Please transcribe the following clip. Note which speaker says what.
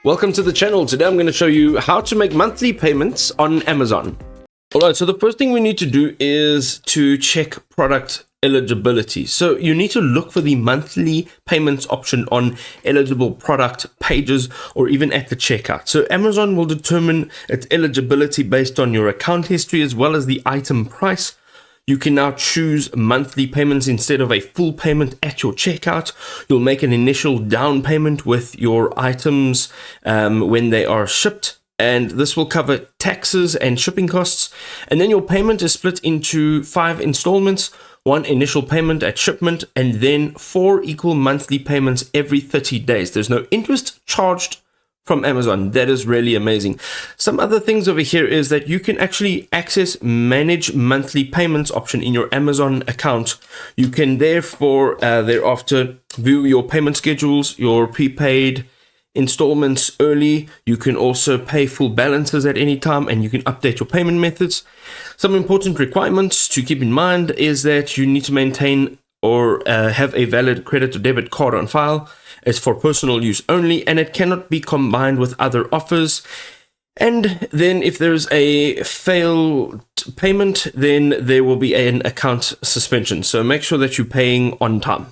Speaker 1: Welcome to the channel. Today I'm going to show you how to make monthly payments on Amazon. Alright, so the first thing we need to do is to check product eligibility. So you need to look for the monthly payments option on eligible product pages or even at the checkout. So Amazon will determine its eligibility based on your account history as well as the item price. You can now choose monthly payments instead of a full payment at your checkout. You'll make an initial down payment with your items when they are shipped, and this will cover taxes and shipping costs. And then your payment is split into 5 installments, 1 initial payment at shipment, and then 4 equal monthly payments every 30 days. There's no interest charged from Amazon. That is really amazing. Some other things over here is that you can actually access manage monthly payments option in your Amazon account. You can therefore thereafter view your payment schedules, your prepaid installments early. You can also pay full balances at any time, and you can update your payment methods. Some important requirements to keep in mind is that you need to maintain or have a valid credit or debit card on file. It's for personal use only, and it cannot be combined with other offers. And then if there's a failed payment, then there will be an account suspension. So make sure that you're paying on time.